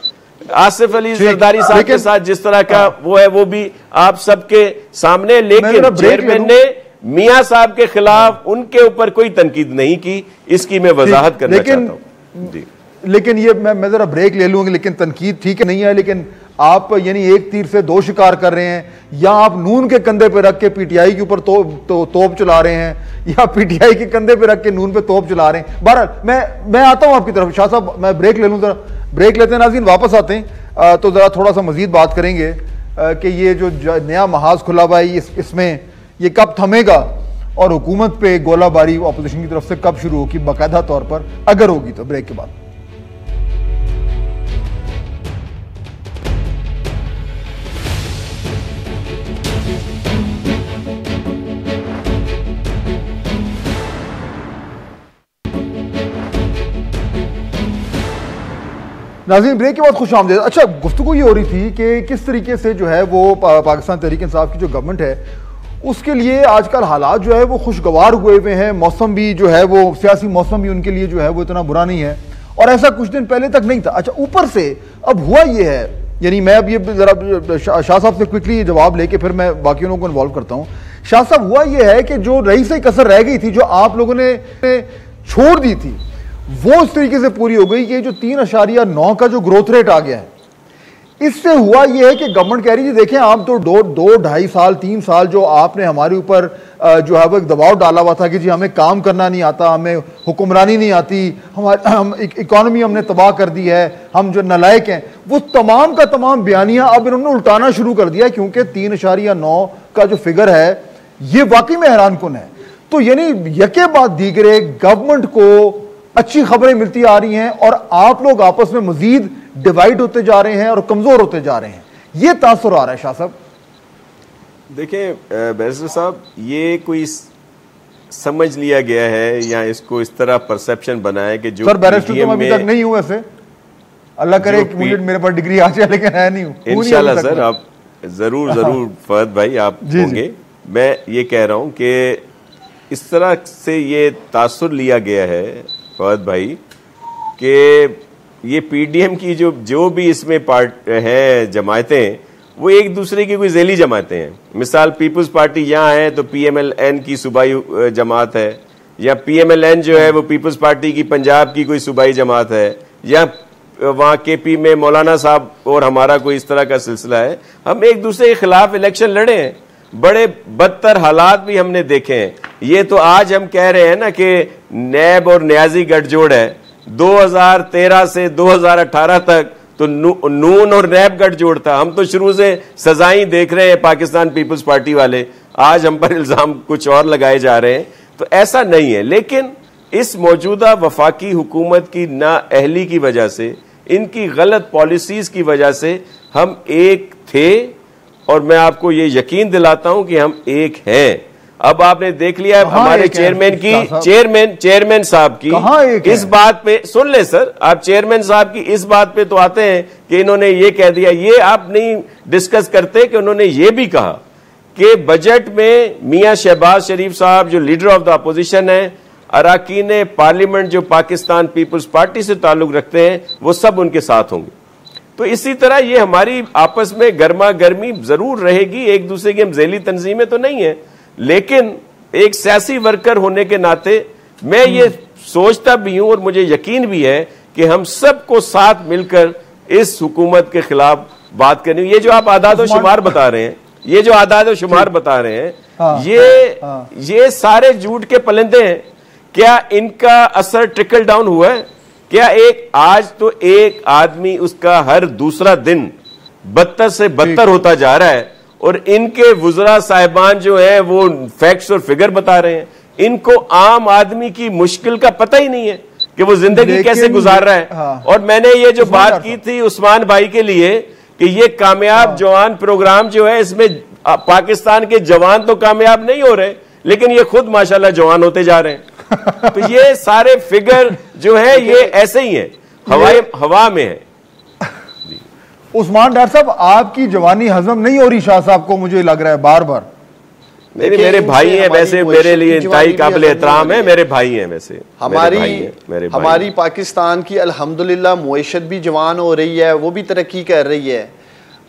आसिफ अली जरदारी साहब के साथ जिस तरह का वो है, वो भी आप सबके सामने, लेकिन चेयरमैन ने मियां साहब के खिलाफ उनके ऊपर कोई तनकीद नहीं की। इसकी मैं वजाहत करना चाहता हूं। लेकिन ये मैं जरा ब्रेक ले लूंगी, लेकिन तनकीद ठीक नहीं है, लेकिन आप यानी एक तीर से दो शिकार कर रहे हैं। या आप नून के कंधे पे रख के पीटीआई के ऊपर तोप चला रहे हैं, या पीटीआई के कंधे पे रख के नून पे तोप चला रहे हैं। बहरहाल मैं आता हूं आपकी तरफ। शाह साहब, मैं ब्रेक ले लूं, जरा ब्रेक लेते हैं, नाज़रीन वापस आते हैं तो जरा थोड़ा सा मजीद बात करेंगे कि ये जो नया महाज खुला हुआ है, इसमें ये कब थमेगा और हुकूमत पे गोलाबारी अपोजिशन की तरफ से कब शुरू होगी बाकायदा तौर पर, अगर होगी तो। ब्रेक के बाद नाज़रीन, ब्रेक के बाद खुश आमदीद। अच्छा, गुफ्तगू ये हो रही थी कि किस तरीके से जो है वो पाकिस्तान तहरीक इंसाफ की जो गवर्नमेंट है, उसके लिए आजकल हालात जो है वो खुशगवार हुए हुए हैं। मौसम भी जो है वो, सियासी मौसम भी उनके लिए जो है वो इतना बुरा नहीं है, और ऐसा कुछ दिन पहले तक नहीं था। अच्छा, ऊपर से अब हुआ ये है, यानी मैं अब ये जरा शाह साहब से क्विकली ये जवाब लेके फिर मैं बाकी लोगों को इन्वॉल्व करता हूँ। शाह साहब, हुआ ये है कि जो रही से कसर रह गई थी, जो आप लोगों ने छोड़ दी थी, वो इस तरीके से पूरी हो गई कि जो 3.9 का जो ग्रोथ रेट आ गया है, इससे हुआ यह है कि गवर्नमेंट कह रही है देखें आप तो 2-2.5 साल 3 साल जो आपने हमारे ऊपर जो है वो एक दबाव डाला हुआ था कि जी हमें काम करना नहीं आता, हमें हुक्मरानी नहीं आती, हम इकॉनमी हमने तबाह कर दी है, हम जो नालायक हैं, वो तमाम का तमाम बयानियां अब इन्होंने उल्टाना शुरू कर दिया, क्योंकि 3.9 का जो फिगर है ये वाकई में हैरान कुन है। तो यानी यके बाद दीगरे गवर्नमेंट को अच्छी खबरें मिलती आ रही हैं और आप लोग आपस में मजीद डिवाइड होते जा रहे हैं और कमजोर होते जा रहे हैं, ये तासुर आ रहा है। शाह साहब देखें, बैरिस्टर साहब, ये कोई समझ लिया गया है या इसको इस तरह परसेप्शन बना है कि जो सर बैरिस्टर तो अभी तक नहीं हूं, ऐसे अल्लाह करे मेरे पास डिग्री आ जाए, लेकिन है नहीं हूं। इंशाल्लाह सर, आप जरूर फहद भाई आप होंगे। मैं ये कह रहा हूं कि इस तरह से ये तासुर लिया गया है फवाद भाई कि ये पीडीएम की जो भी इसमें पार्ट है जमायतें, वो एक दूसरे की कोई ज़ैली जमातें हैं। मिसाल पीपल्स पार्टी यहाँ है तो पीएमएलएन की सूबाई जमात है, या पीएमएलएन जो है वो पीपल्स पार्टी की पंजाब की कोई सूबाई जमात है, या वहाँ केपी में मौलाना साहब और हमारा कोई इस तरह का सिलसिला है। हम एक दूसरे के खिलाफ इलेक्शन लड़े हैं, बड़े बदतर हालात भी हमने देखे हैं। ये तो आज हम कह रहे हैं ना कि नैब और न्याजी गठजोड़ है, 2013 से 2018 तक तो नून और नैब गठजोड़ था। हम तो शुरू से सजाएं देख रहे हैं पाकिस्तान पीपल्स पार्टी वाले, आज हम पर इल्जाम कुछ और लगाए जा रहे हैं। तो ऐसा नहीं है, लेकिन इस मौजूदा वफाकी हुकूमत की नाअहली की वजह से, इनकी गलत पॉलिसीज की वजह से हम एक थे, और मैं आपको ये यकीन दिलाता हूं कि हम एक हैं। अब आपने देख लिया हमारे चेयरमैन साहब की इस बात पे, सुन ले सर, आप चेयरमैन साहब की इस बात पे तो आते हैं कि इन्होंने ये कह दिया। ये आप नहीं डिस्कस करते कि उन्होंने ये भी कहा कि बजट में मियां शहबाज शरीफ साहब जो लीडर ऑफ द अपोजिशन है, अराकीन पार्लियामेंट जो पाकिस्तान पीपल्स पार्टी से ताल्लुक रखते हैं, वो सब उनके साथ होंगे। तो इसी तरह ये हमारी आपस में गर्मा गर्मी जरूर रहेगी, एक दूसरे की हम ज़ैली तंजीमें तो नहीं है, लेकिन एक सियासी वर्कर होने के नाते मैं ये सोचता भी हूं और मुझे यकीन भी है कि हम सबको साथ मिलकर इस हुकूमत के खिलाफ बात करनी। ये जो आप आदाद और शुमार बता रहे हैं, ये जो आदाद और शुमार बता रहे हैं, ये सारे झूठ के पलंदे हैं। क्या इनका असर ट्रिकल डाउन हुआ है? क्या आज तो एक आदमी उसका हर दूसरा दिन बदतर से बदतर होता जा रहा है, और इनके वुज़रा साहिबान जो है वो फैक्ट्स और फिगर बता रहे हैं। इनको आम आदमी की मुश्किल का पता ही नहीं है कि वो जिंदगी कैसे गुजार रहा है। और मैंने ये जो बात की थी उस्मान भाई के लिए कि ये कामयाब जवान प्रोग्राम जो है, इसमें पाकिस्तान के जवान तो कामयाब नहीं हो रहे, लेकिन ये खुद माशाल्लाह जवान होते जा रहे हैं। तो ये सारे फिगर जो है ये ऐसे ही है, हवा में है। उस्मान डॉक्टर साहब, आपकी जवानी हजम नहीं हो रही शाह साहब को, मुझे लग रहा है बार बार। मेरे भाई हैं वैसे, मेरे लिए इंतहाई काबिल एहतराम है, मेरे भाई हैं वैसे। हमारी पाकिस्तान की अल्हम्दुलिल्लाह मुईशत भी जवान हो रही है, वो भी तरक्की कर रही है।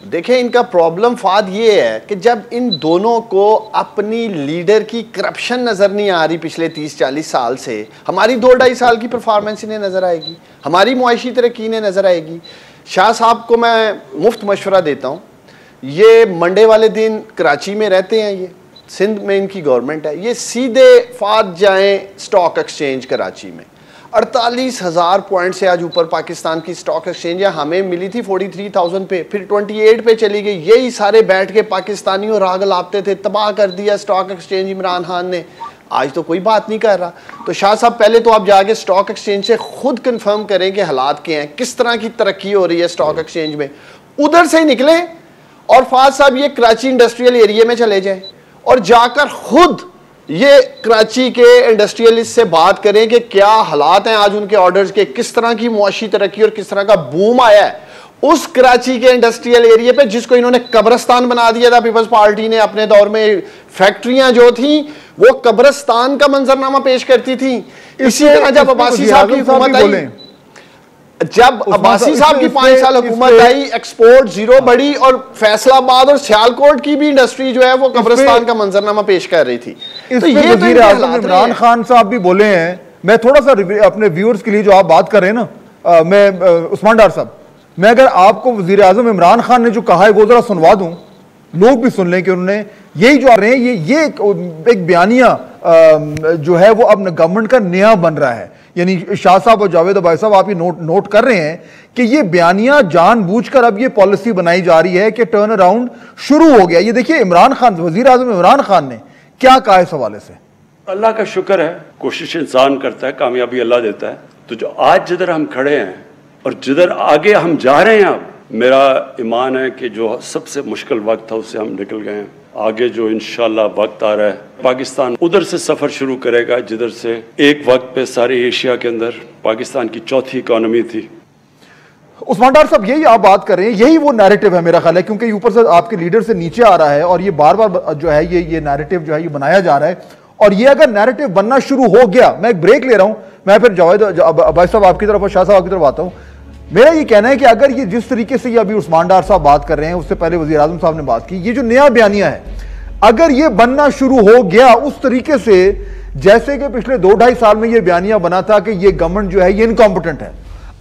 देखें, इनका प्रॉब्लम फाद ये है कि जब इन दोनों को अपनी लीडर की करप्शन नज़र नहीं आ रही पिछले 30-40 साल से, हमारी 2-2.5 साल की परफॉर्मेंस इन्हें नज़र आएगी, हमारी मुआशी तरक्की इन्हें नज़र आएगी। शाह साहब को मैं मुफ्त मशवरा देता हूँ, ये मंडे वाले दिन कराची में रहते हैं, ये सिंध में इनकी गवर्नमेंट है, ये सीधे फाद जाएं स्टॉक एक्सचेंज कराची में। 48,000 पॉइंट से आज ऊपर पाकिस्तान की स्टॉक एक्सचेंज है। हमें मिली थी 43,000 पे, फिर 28 पे चली गई। यही सारे बैठ के पाकिस्तानियों राग लापते थे, तबाह कर दिया स्टॉक एक्सचेंज इमरान खान ने। आज तो कोई बात नहीं कर रहा। तो शाह साहब, पहले तो आप जाके स्टॉक एक्सचेंज से खुद कंफर्म करें कि हालात क्या हैं, किस तरह की तरक्की हो रही है स्टॉक एक्सचेंज में, उधर से ही निकलें। और फाज साहब, ये कराची इंडस्ट्रियल एरिया में चले जाएं और जाकर खुद ये कराची के इंडस्ट्रियलिस्ट से बात करें कि क्या हालात हैं आज उनके ऑर्डर्स के, किस तरह की मुआशी तरक्की और किस तरह का बूम आया है उस कराची के इंडस्ट्रियल एरिया पे, जिसको इन्होंने कब्रिस्तान बना दिया था पीपल्स पार्टी ने अपने दौर में। फैक्ट्रियां जो थी वो कब्रिस्तान का मंजरनामा पेश करती थी। इसी तरह जब अब्बासी साहब की हुकूमत आई, जब अब्बासी साहब की 5 साल हुकूमत आई, एक्सपोर्ट जीरो बढ़ी, और फैसलाबाद और सियालकोट की भी इंडस्ट्री जो है वो कब्रिस्तान का मंजरनामा पेश कर रही थी। तो ये तो इमरान खान साहब भी बोले हैं। मैं थोड़ा सा अपने व्यूअर्स के लिए जो आप बात कर रहे हैं ना, मैं उस्मान डार साहब, मैं अगर आपको वजीर आजम इमरान खान ने जो कहा है वो जरा सुनवा दूं, लोग भी सुन लें कि उन्होंने यही जो आ रहे हैं, ये एक बयानिया जो है वो अब गवर्नमेंट का नया बन रहा है। यानी शाह साहब और जावेद अबाई साहब, आप ये नोट कर रहे हैं कि ये बयानिया जानबूझकर अब ये पॉलिसी बनाई जा रही है कि टर्न अराउंड शुरू हो गया। ये देखिए इमरान खान, वजीर आजम इमरान खान ने क्या कहा इस हवाले से। अल्लाह का शुक्र है, कोशिश इंसान करता है, कामयाबी अल्लाह देता है। तो जो आज जिधर हम खड़े हैं और जिधर आगे हम जा रहे हैं, अब मेरा ईमान है कि जो सबसे मुश्किल वक्त था उससे हम निकल गए हैं। आगे जो इंशाल्लाह वक्त आ रहा है, पाकिस्तान उधर से सफ़र शुरू करेगा जिधर से एक वक्त पे सारे एशिया के अंदर पाकिस्तान की चौथी इकॉनमी थी। उस्मान डार साहब, यही आप बात कर रहे हैं, यही वो नैरेटिव है मेरा ख्याल है, क्योंकि ऊपर से आपके लीडर से नीचे आ रहा है और ये बार बार जो है ये नैरेटिव जो है ये बनाया जा रहा है। और ये अगर नैरेटिव बनना शुरू हो गया, मैं एक ब्रेक ले रहा हूं, मैं फिर जावेद अब्बास साहब आपकी तरफ और शाह साहब आपकी तरफ आता हूं। मेरा ये कहना है कि अगर ये जिस तरीके से ये अभी उस्मान डार साहब बात कर रहे हैं, उससे पहले वजीर आजम साहब ने बात की, ये जो नया बयानिया है अगर ये बनना शुरू हो गया उस तरीके से जैसे कि पिछले 2-2.5 साल में ये बयानिया बना था कि ये गवर्नमेंट जो है ये इनकॉम्पिटेंट है,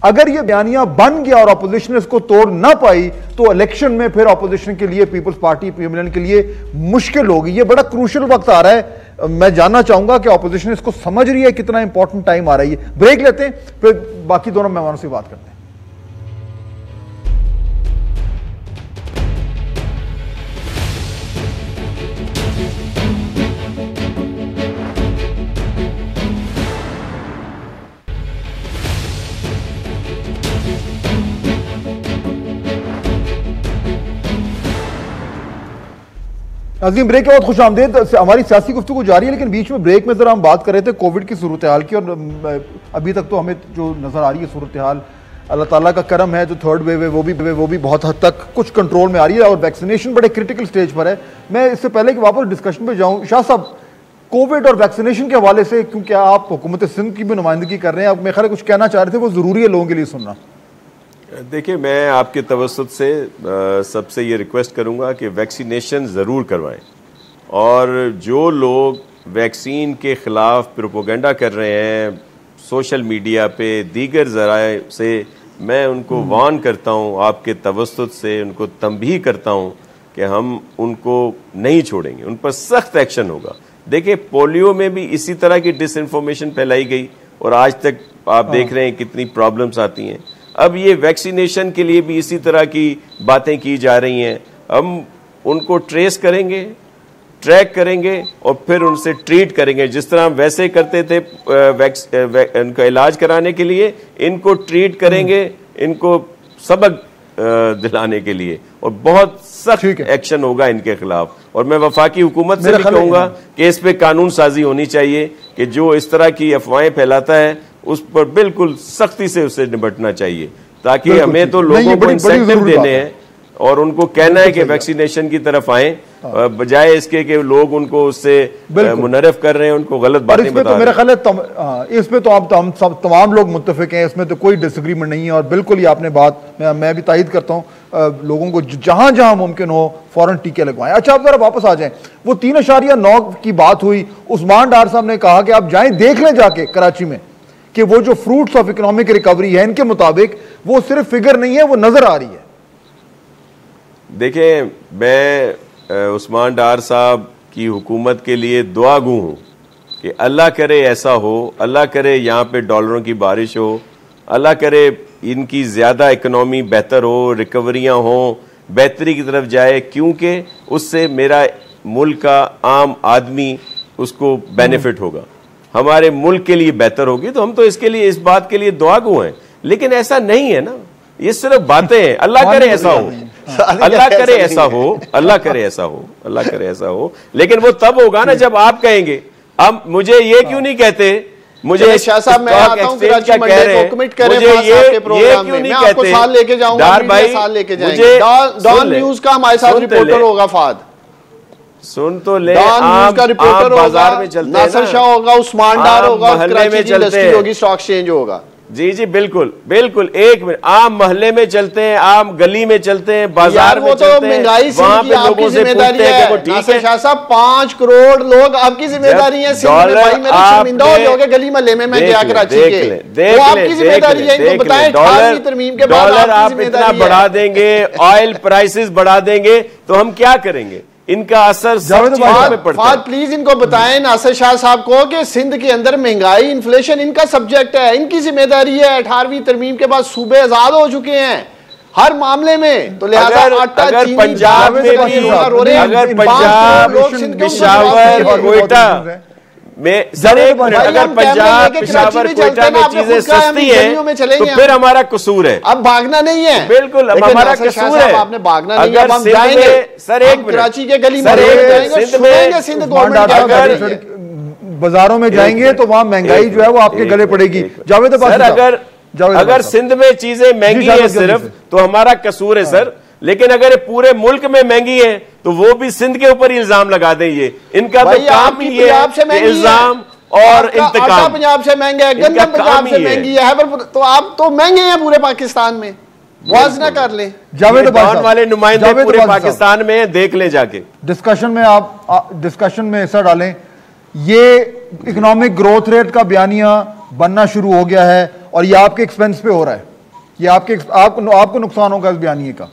अगर ये बयानिया बन गया और अपोजिशन इसको तोड़ ना पाई तो इलेक्शन में फिर अपोजिशन के लिए, पीपल्स पार्टी पीएमएल के लिए मुश्किल होगी। ये बड़ा क्रूशियल वक्त आ रहा है। मैं जानना चाहूंगा कि अपोजिशन इसको समझ रही है, कितना इंपॉर्टेंट टाइम आ रहा है। ब्रेक लेते हैं, फिर बाकी दोनों मेहमानों से बात करते हैं। नाज़रीन, ब्रेक के बाद खुश आमदेद। हमारी सियासी गुफ्तगू जारी है, लेकिन बीच में ब्रेक में जरा हम बात कर रहे थे कोविड की सूरत हाल की, और अभी तक तो हमें जो नजर आ रही है सूरत हाल, अल्लाह ताला का करम है, जो थर्ड वेव है वो भी बहुत हद तक कुछ कंट्रोल में आ रही है और वैक्सीनेशन बड़े क्रिटिकल स्टेज पर है। मैं इससे पहले कि वापस डिस्कशन पे जाऊँ, शाह साहब, कोविड और वैक्सीनेशन के हवाले से, क्योंकि आप हुकूमत सिंध की भी नुमाइंदगी कर रहे हैं, अब मेरे ख्याल कुछ कहना चाह रहे थे, वो जरूरी है लोगों के लिए सुनना। देखिए, मैं आपके तवस्सुत से सबसे ये रिक्वेस्ट करूंगा कि वैक्सीनेशन ज़रूर करवाएं, और जो लोग वैक्सीन के ख़िलाफ़ प्रोपोगंडा कर रहे हैं सोशल मीडिया पे, दीगर ज़राए से, मैं उनको वार्न करता हूँ, आपके तवस्सुत से उनको तंबीह करता हूँ कि हम उनको नहीं छोड़ेंगे, उन पर सख्त एक्शन होगा। देखिए, पोलियो में भी इसी तरह की डिसइंफॉर्मेशन फैलाई गई और आज तक आप देख रहे हैं कितनी प्रॉब्लम्स आती हैं। अब ये वैक्सीनेशन के लिए भी इसी तरह की बातें की जा रही हैं। हम उनको ट्रेस करेंगे, ट्रैक करेंगे और फिर उनसे ट्रीट करेंगे, जिस तरह हम वैसे करते थे उनका इलाज कराने के लिए, इनको ट्रीट करेंगे, इनको सबक दिलाने के लिए, और बहुत सख्त एक्शन होगा इनके खिलाफ। और मैं वफाकी हुकूमत से भी कहूँगा कि इस पे कानून साजी होनी चाहिए कि जो इस तरह की अफवाहें फैलाता है उस पर बिल्कुल सख्ती से उससे निपटना चाहिए, ताकि हमें तो लोगों को इंसेंटिव देने हैं और उनको कहना है कि वैक्सीनेशन की तरफ आए, बजाय इसके कि लोग उनको उससे मुनरफ कर रहे हैं, उनको गलत बातें बता रहे हैं। मेरा ख्याल है इसमें तो आप हम सब तमाम लोग मुत्तफिक हैं, इसमें तो कोई डिसएग्रीमेंट नहीं है। और बिल्कुल ही आपने बात मैं भी तायद करता हूँ, लोगों को जहां जहां मुमकिन हो फौरन टीके लगवाएं। अच्छा, आप जरा वापस आ जाएं, वो 3.9 की बात हुई, उस्मान डार साहब ने कहा कि आप जाएं देख लें जाके कराची में कि वो जो फ्रूट्स ऑफ इकोनॉमिक रिकवरी है, इनके मुताबिक वो सिर्फ फिगर नहीं है, वो नजर आ रही है। देखिए, मैं उस्मान डार साहब की हुकूमत के लिए दुआ गू हूँ कि अल्लाह करे ऐसा हो, अल्लाह करे यहाँ पे डॉलरों की बारिश हो, अल्लाह करे इनकी ज़्यादा इकनॉमी बेहतर हो, रिकवरियाँ हों, बेहतरी की तरफ जाए, क्योंकि उससे मेरा मुल्क का आम आदमी उसको बेनिफिट होगा, हमारे मुल्क के लिए बेहतर होगी। तो हम तो इसके लिए, इस बात के लिए दुआ गो हैं, लेकिन ऐसा नहीं है ना, ये सिर्फ बातें हैं। अल्लाह करे ऐसा हो, अल्लाह करे ऐसा हो, अल्लाह करे ऐसा हो, अल्लाह करे ऐसा हो, लेकिन वो तब होगा ना जब आप कहेंगे। अब मुझे ये क्यों नहीं कहते, मुझे शाह साहब मैं आता हूं कराची मंडे को कमिट करें मुझे ये क्यों नहीं कहते, साल लेके जाऊंगा, डार भाई साल लेके जाएंगे, डॉन न्यूज का हमारे साथ रिपोर्टर होगा फाद, सुन तो ले, न्यूज का रिपोर्टर बाजार में चलते हैं, नासिर शाह होगा, उस्मान डार होगा, महल्ले में चलते होगी, स्टॉक एक्सचेंज होगा। जी जी बिल्कुल बिल्कुल, एक मिनट, आम मोहल्ले में चलते हैं, आम गली में चलते हैं, बाजार में चलते हैं, वहां पे लोगों से पूछते हैं कि वो ठीक है। शाह साहब 5 करोड़ लोग आपकी जिम्मेदारी है, भाई मेरे शर्मिंदा हो जाओगे गली मोहल्ले में, मैं गया कराची के, वो आपकी जिम्मेदारी है, इनको बताएं 18वीं तरमीम के बाद डॉलर आप इतना बढ़ा देंगे, ऑयल प्राइसेस बढ़ा देंगे, तो हम क्या करेंगे? इनका असर प्लीज इनको बताएं नासिर शाह साहब को कि सिंध के अंदर महंगाई, इन्फ्लेशन इनका सब्जेक्ट है, इनकी जिम्मेदारी है। 18वीं तरमीम के बाद सूबे आजाद हो चुके हैं हर मामले में, तो लिहाजा अगर पंजाब में भी, अगर पंजाब, पेशावर, कोयटा में, सर एक मिनट, अगर पंजाब, पेशावर, कोयटा में चीजें सस्ती हैं तो फिर हमारा कसूर है। अब भागना नहीं है, बिल्कुल अब हमारा कसूर है। आपने भागना नहीं है, हम जाएंगे सर, एक कराची के गली में जाएंगे, सिंध गवर्नमेंट अगर बाजारों में जाएंगे तो वहां महंगाई जो है वो आपके गले पड़ेगी। जावेद, अगर सिंध में चीजें महंगी है सिर्फ, तो हमारा कसूर है सर। लेकिन अगर पूरे मुल्क में महंगी है तो वो भी सिंध के ऊपर इल्जाम लगा दें। ये इनका तो काम ही ये है, इल्जाम और इंतकाम। पंजाब से महंगा है, गंदम पंजाब से महंगी है, तो आप तो महंगे हैं पूरे पाकिस्तान में, वाज ना कर ले। जावेद वाले नुमाइंदे पूरे पाकिस्तान में देख ले जाके। डिस्कशन में आप डिस्कशन में हिस्सा डालें। ये इकोनॉमिक ग्रोथ रेट का बयानिया बनना शुरू हो गया है और ये आपके एक्सपेंस पे हो रहा है, ये आपको नुकसान होगा इस बयानिए का।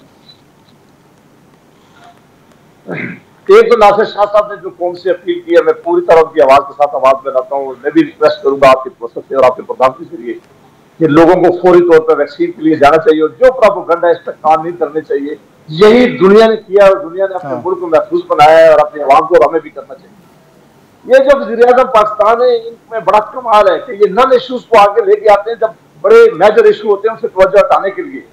एक तो नासिर शाह साहब ने जो कौम से अपील की है, मैं पूरी तरह उनकी आवाज के साथ आवाज में रहता हूँ। मैं भी रिक्वेस्ट करूंगा आपके प्रोसेस से और आपके प्रोग्राम के जरिए कि लोगों को फौरी तौर पर वैक्सीन के लिए जाना चाहिए और जो प्रोपेगेंडा है इस पर काम नहीं करने चाहिए। यही दुनिया ने किया और दुनिया ने अपने मुल्क को महफूज बनाया है और अपने अवाम को हमें भी करना चाहिए। ये जो वज़ीर-ए-आज़म पाकिस्तान है, इनमें बड़ा कमाल है कि ये नन इश्यूज को आगे लेके आते हैं जब बड़े मेजर इशू होते हैं उनसे तवज्जो हटाने के लिए।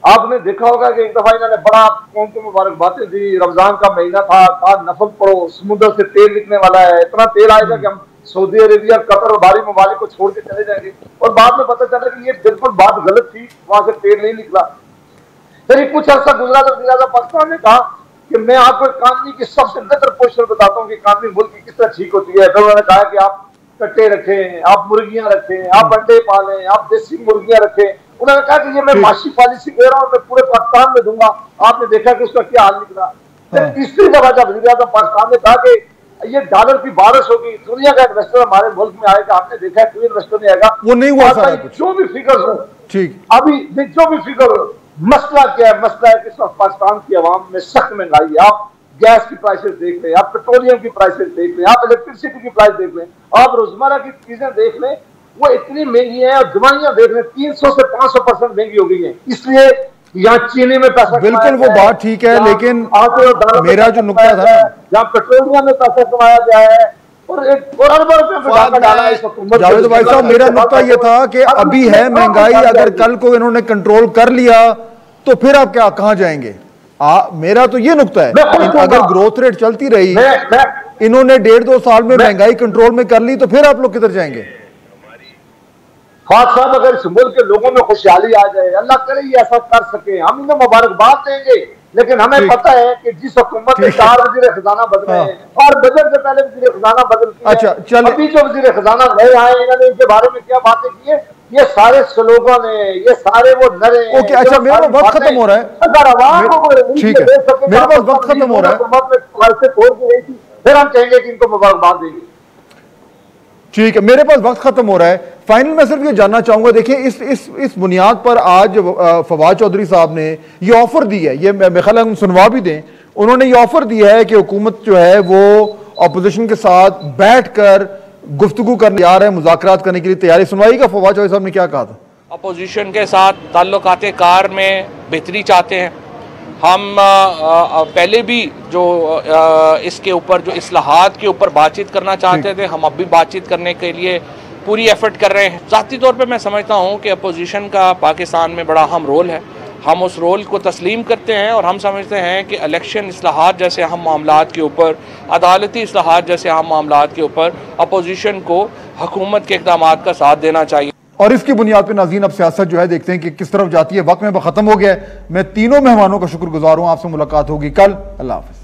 आपने देखा होगा कि एक दफा इन्होंने बड़ा कौम को मुबारकबादें दी, रमजान का महीना था, कहा नफल पढ़ो, समुद्र से तेल निकलने वाला है, इतना तेल आएगा कि हम सऊदी अरेबिया, कतर और बाहरी ममालिक को छोड़ के चले जाएंगे। और बाद में पता चला कि ये बिल्कुल बात गलत थी, वहां से तेल नहीं निकला। फिर कुछ अर्सा गुजरा तो वज़ीर-ए-आज़म पाकिस्तान ने कहा कि मैं आपको इकॉनमी की सबसे बेहतर पोजीशन बताता हूँ कि इकॉनमी मुल्क की किस तरह ठीक होती है। फिर उन्होंने कहा कि आप कट्टे रखें, आप मुर्गियां रखें, आप अंडे पालें, आप देसी मुर्गियां रखें। उन्होंने कहा कि ये मैं माशी पॉलिसी दे रहा हूँ, मैं पूरे पाकिस्तान में दूंगा। आपने देखा कि उसका क्या हाल निकला। फिर तीसरी दफा जब वज़ीर-ए-आज़म पाकिस्तान ने कहा कि ये डॉलर की बारिश होगी, दुनिया का इन्वेस्टर हमारे मुल्क में आएगा, आपने देखा कोई इन्वेस्टर नहीं आएगा, वो नहीं हुआ सारा कुछ। जो भी फिगर हो ठीक, अभी जो भी फिगर हो, मसला क्या है? मसला है कि पाकिस्तान की आवाम में सख्त महंगाई है। आप गैस की प्राइसेस देख लें, आप पेट्रोलियम की प्राइसेस देख लें, आप इलेक्ट्रिसिटी की प्राइस देख लें, आप रोजमर्रा की चीजें देख लें, वो इतनी महंगी है। और दवाइयां देख लें, 300 से 500% महंगी हो गई है। इसलिए यहाँ चीनी में पैसा, बिल्कुल वो बात ठीक है, लेकिन मेरा जो नुक्ता था ना, जहाँ पेट्रोलियम में पैसा कमाया गया है और अरबों रुपए डाला है जावेद भाई साहब, मेरा नुक्ता ये था कि अभी है महंगाई, अगर कल को इन्होंने कंट्रोल कर लिया तो फिर आप क्या कहां जाएंगे? मेरा तो ये नुक्ता है, अगर ग्रोथ रेट चलती रही, इन्होंने 1.5-2 साल में महंगाई कंट्रोल में कर ली, तो फिर आप लोग किधर जाएंगे? फाद साहब, अगर इस मुल्क के लोगों में खुशहाली आ जाए, अल्लाह करे ये ऐसा कर सके, हम इन्हें मुबारकबाद देंगे। लेकिन हमें पता है कि जिस हुकूमत ने 4 वज़ीर खजाना बदले हैं और बजट से पहले वज़ीर खजाना बदल किए, अच्छा चल, अभी जो वज़ीर खजाना नए आए इन्होंने इनके बारे में क्या बातें की है? ये सारे स्लोगन है, ये सारे वो नरे हैं। ओके, अच्छा मेरा वक्त खत्म हो रहा है, अगर आवाम को ठीक है, मेरे पास वक्त खत्म हो रहा है, फिर हम कहेंगे कि इनको मुबारकबाद देंगे। ठीक है, मेरे पास वक्त खत्म हो रहा है। फाइनल मैं सिर्फ ये जानना चाहूंगा, देखिए इस बुनियाद पर आज फवाद चौधरी साहब ने ये ऑफर दी है, ये मेरे ख्याल हम सुनवा भी दें, उन्होंने ये ऑफर दिया है कि हुकूमत जो है वो अपोजिशन के साथ बैठकर गुफ्तगू करने तैयार है, मुज़ाकरात करने के लिए तैयारी। सुनवाइएगा फवाद चौधरी साहब ने क्या कहा था। अपोजिशन के साथ ताल्लुकात कार में बेहतरी चाहते हैं हम। पहले भी जो इसके ऊपर जो इस्लाहात के ऊपर बातचीत करना चाहते थे, हम अब भी बातचीत करने के लिए पूरी एफर्ट कर रहे हैं। ज़ाती तौर पे मैं समझता हूँ कि अपोजिशन का पाकिस्तान में बड़ा अहम रोल है, हम उस रोल को तस्लीम करते हैं और हम समझते हैं कि इलेक्शन इस्लाहात जैसे अहम मामलात के ऊपर, अदालती इस्लाहात जैसे अहम मामलात के ऊपर अपोजिशन को हुकूमत के इक़दामात का साथ देना चाहिए। और इसकी बुनियाद पर नाज़रीन अब सियासत जो है देखते हैं कि किस तरफ जाती है। वक्त में ख़त्म हो गया है। मैं तीनों मेहमानों का शुक्रगुजार हूँ। आपसे मुलाकात होगी कल। अल्लाह हाफ़िज़।